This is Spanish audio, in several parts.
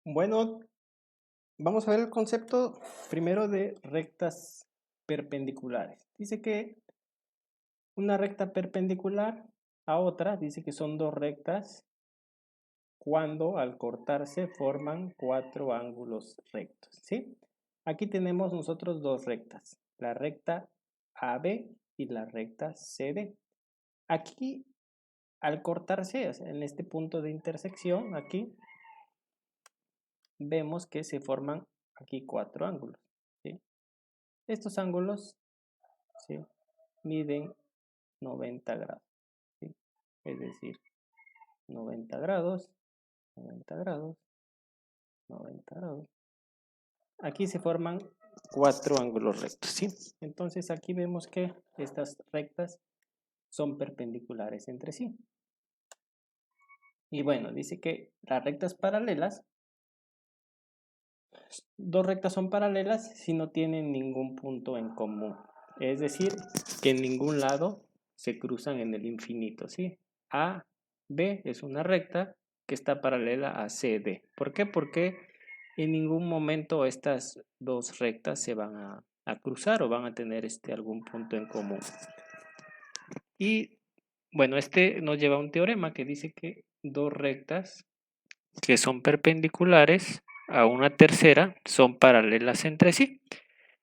Bueno, vamos a ver el concepto primero de rectas perpendiculares. Dice que una recta perpendicular a otra, dice que son dos rectas cuando al cortarse forman cuatro ángulos rectos, ¿sí? Aquí tenemos nosotros dos rectas, la recta AB y la recta CD. Aquí, al cortarse, o sea, en este punto de intersección, aquí, vemos que se forman aquí cuatro ángulos, ¿sí? Estos ángulos, ¿sí?, miden 90 grados, ¿sí? Es decir, 90 grados, 90 grados, 90 grados. Aquí se forman cuatro ángulos rectos, ¿sí? Entonces aquí vemos que estas rectas son perpendiculares entre sí. Y bueno, dice que las rectas paralelas, dos rectas son paralelas si no tienen ningún punto en común. Es decir, que en ningún lado se cruzan en el infinito, ¿sí? A, B es una recta que está paralela a CD. ¿Por qué? Porque en ningún momento estas dos rectas se van a cruzar o van a tener algún punto en común. Y bueno, este nos lleva a un teorema que dice que dos rectas que son perpendiculares a una tercera son paralelas entre sí.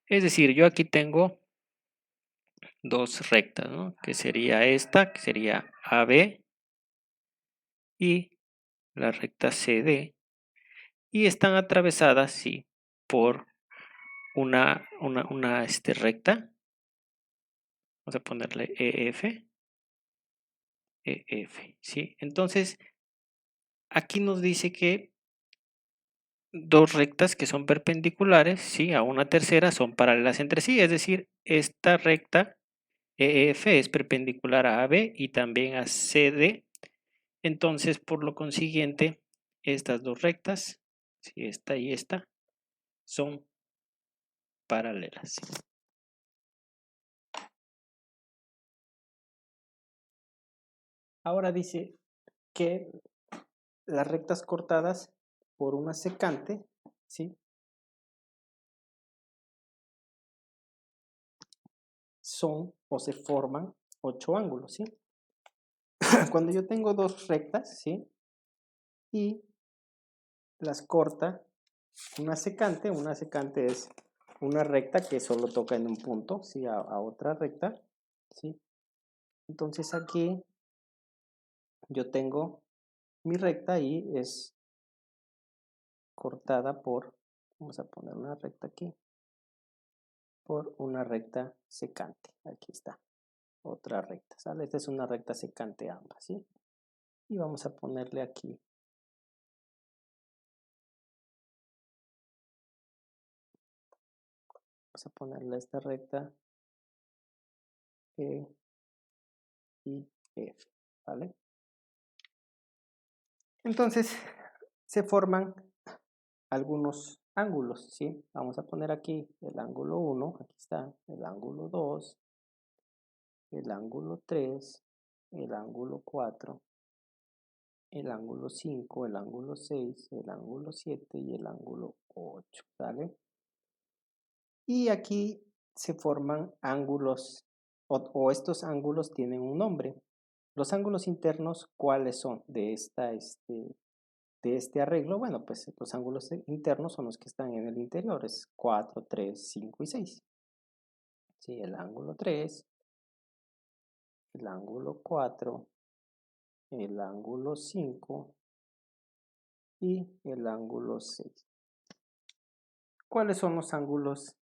Es decir, yo aquí tengo dos rectas, ¿no? Que sería esta, que sería AB, y la recta CD, y están atravesadas, sí, por una recta. Vamos a ponerle EF, ¿sí? Entonces, aquí nos dice que dos rectas que son perpendiculares, ¿sí?, a una tercera son paralelas entre sí, es decir, esta recta EF es perpendicular a AB y también a CD. Entonces, por lo consiguiente, estas dos rectas, ¿sí?, esta y esta, son paralelas. Ahora dice que las rectas cortadas por una secante, ¿sí?, son o se forman 8 ángulos, ¿sí? Cuando yo tengo dos rectas, ¿sí?, y las corta una secante es una recta que solo toca en un punto, ¿sí?, a otra recta, ¿sí? Entonces aquí yo tengo mi recta y es cortada por, vamos a poner una recta aquí, por una recta secante. Aquí está, otra recta, ¿sale? Esta es una recta secante ambas, ¿sí? Y vamos a ponerle aquí. Vamos a ponerle esta recta E y F, ¿vale? Entonces se forman algunos ángulos, ¿sí? Vamos a poner aquí el ángulo 1, aquí está, el ángulo 2, el ángulo 3, el ángulo 4, el ángulo 5, el ángulo 6, el ángulo 7 y el ángulo 8, ¿vale? Y aquí se forman ángulos, o estos ángulos tienen un nombre. Los ángulos internos, ¿cuáles son de este arreglo? Bueno, pues los ángulos internos son los que están en el interior, es 4, 3, 5 y 6. Sí, el ángulo 3, el ángulo 4, el ángulo 5 y el ángulo 6. ¿Cuáles son los ángulos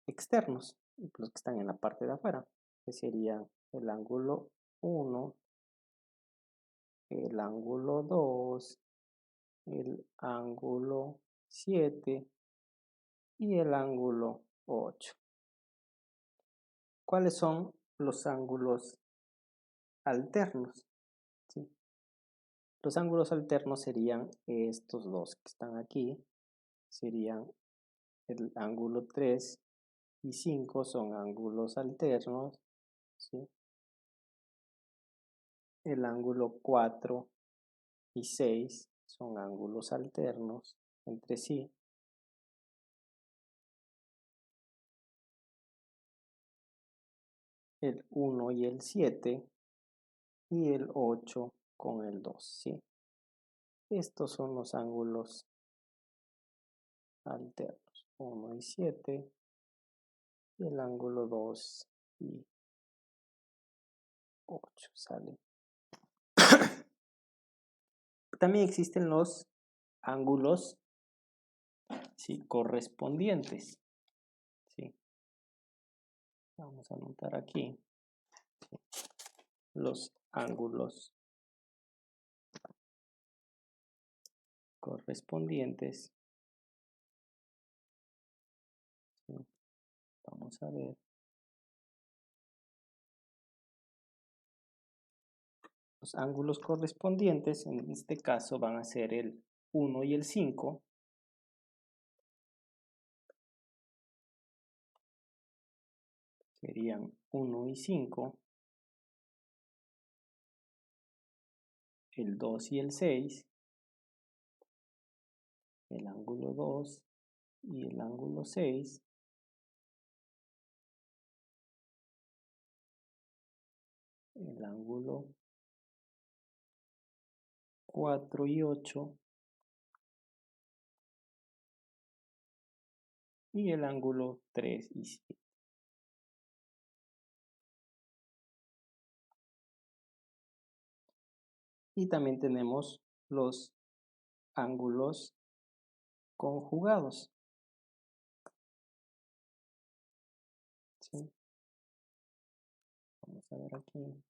externos? Los que están en la parte de afuera, que serían el ángulo 1, el ángulo 2, el ángulo 7 y el ángulo 8. ¿Cuáles son los ángulos alternos? ¿Sí? Los ángulos alternos serían estos dos que están aquí, serían el ángulo 3 y 5 son ángulos alternos, ¿sí? El ángulo 4 y 6 son ángulos alternos, entre sí. El 1 y el 7 y el 8 con el 2, ¿sí? Estos son los ángulos alternos, 1 y 7, y el ángulo 2 y 8, ¿sale? También existen los ángulos, ¿sí?, correspondientes, ¿sí? Vamos a anotar aquí, ¿sí?, los ángulos correspondientes, ¿sí? Vamos a ver. Los ángulos correspondientes en este caso van a ser el 1 y el 5. Serían 1 y 5. El 2 y el 6. El ángulo 2 y el ángulo 6. El ángulo 4 y 8. Y el ángulo 3 y 7. Y también tenemos los ángulos conjugados, ¿sí? Vamos a ver aquí.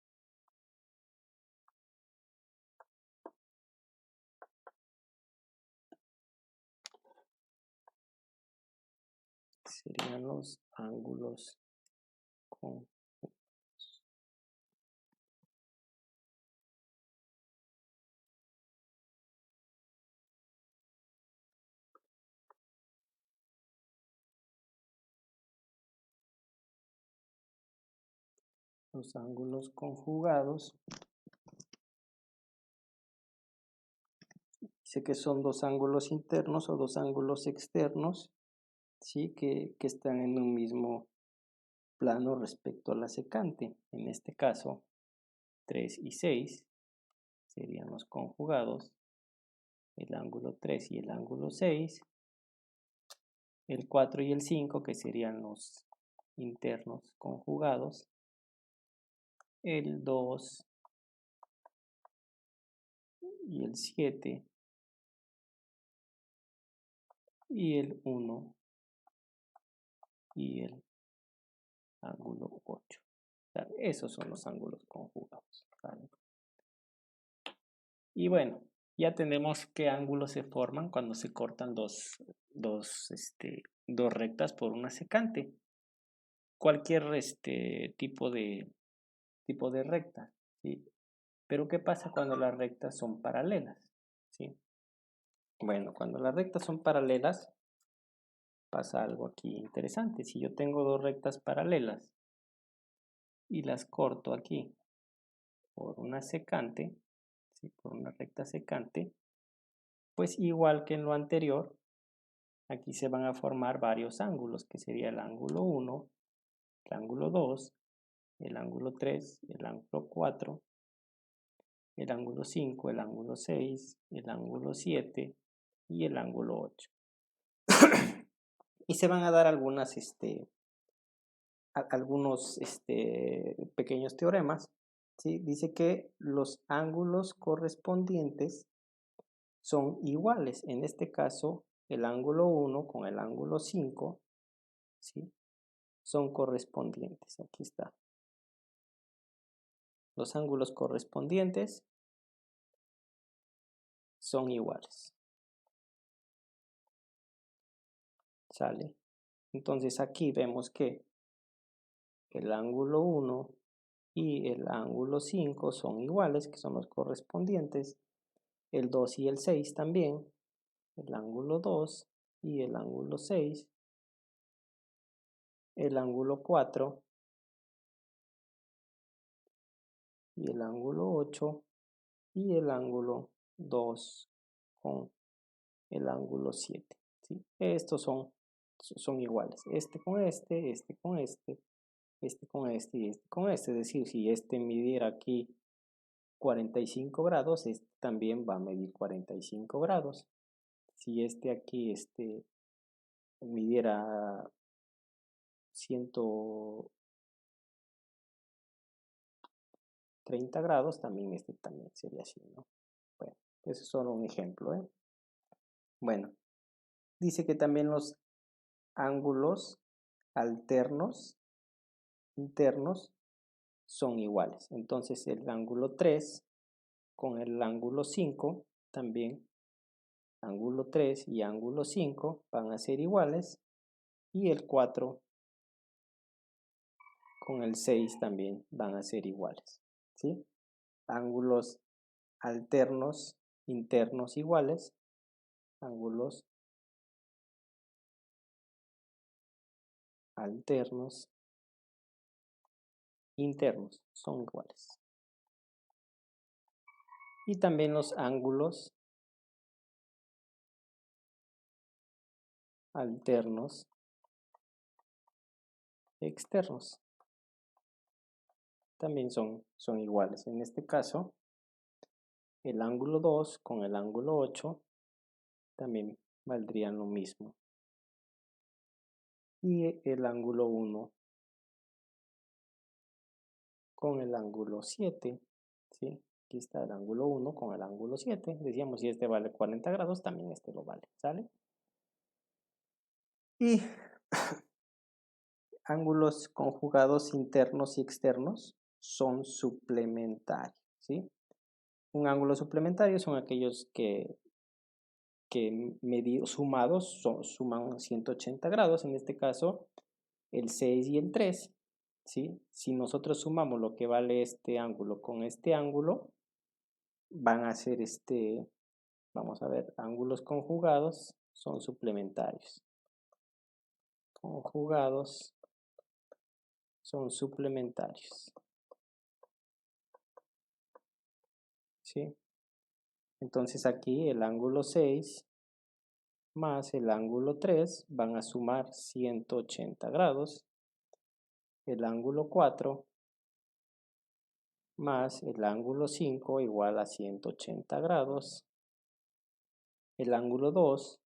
Serían los ángulos conjugados. Los ángulos conjugados, dice que son dos ángulos internos o dos ángulos externos, ¿sí?, que están en un mismo plano respecto a la secante. En este caso, 3 y 6 serían los conjugados, el ángulo 3 y el ángulo 6, el 4 y el 5, que serían los internos conjugados, el 2 y el 7, y el 1 y el ángulo 8. Esos son los ángulos conjugados, ¿vale? Y bueno, ya tenemos qué ángulos se forman cuando se cortan dos rectas por una secante. Cualquier tipo de recta, ¿sí? Pero ¿qué pasa cuando las rectas son paralelas? ¿Sí? Bueno, cuando las rectas son paralelas, pasa algo aquí interesante. Si yo tengo dos rectas paralelas y las corto aquí por una secante, ¿sí?, por una recta secante, pues igual que en lo anterior, aquí se van a formar varios ángulos, que sería el ángulo 1, el ángulo 2, el ángulo 3, el ángulo 4, el ángulo 5, el ángulo 6, el ángulo 7 y el ángulo 8. Y se van a dar algunos pequeños teoremas, ¿sí? Dice que los ángulos correspondientes son iguales. En este caso, el ángulo 1 con el ángulo 5, ¿sí?, son correspondientes. Aquí está. Los ángulos correspondientes son iguales. ¿Sale? Entonces aquí vemos que el ángulo 1 y el ángulo 5 son iguales, que son los correspondientes. El 2 y el 6 también. El ángulo 2 y el ángulo 6. El ángulo 4 y el ángulo 8 y el ángulo 2 con el ángulo 7. ¿Sí? Estos son iguales. Este con este, este con este, este con este y este con este. Es decir, si este midiera aquí 45 grados, este también va a medir 45 grados. Si este aquí midiera 130 grados, también este también sería así, ¿no? Bueno, eso es solo un ejemplo, ¿eh? Bueno, dice que también los ángulos alternos internos son iguales. Entonces el ángulo 3 con el ángulo 5 también, ángulo 3 y ángulo 5 van a ser iguales, y el 4 con el 6 también van a ser iguales, ¿sí? Ángulos alternos internos iguales, ángulos alternos internos son iguales. Y también los ángulos alternos externos también son iguales. En este caso, el ángulo 2 con el ángulo 8 también valdrían lo mismo. Y el ángulo 1 con el ángulo 7, ¿sí? Aquí está el ángulo 1 con el ángulo 7. Decíamos, si este vale 40 grados, también este lo vale, ¿sale? Y ángulos conjugados internos y externos son suplementarios, ¿sí? Un ángulo suplementario son aquellos que sumados suman 180 grados, en este caso el 6 y el 3, ¿sí? Si nosotros sumamos lo que vale este ángulo con este ángulo, van a ser vamos a ver, ángulos conjugados son suplementarios. Conjugados son suplementarios, ¿sí? Entonces aquí el ángulo 6 más el ángulo 3 van a sumar 180 grados. El ángulo 4 más el ángulo 5 igual a 180 grados. El ángulo 2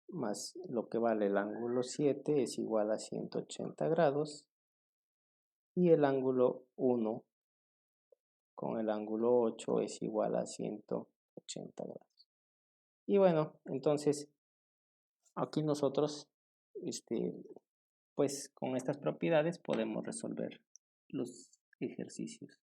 más lo que vale el ángulo 7 es igual a 180 grados. Y el ángulo 1 con el ángulo 8 es igual a 180 grados. Y bueno, entonces aquí nosotros, pues con estas propiedades podemos resolver los ejercicios.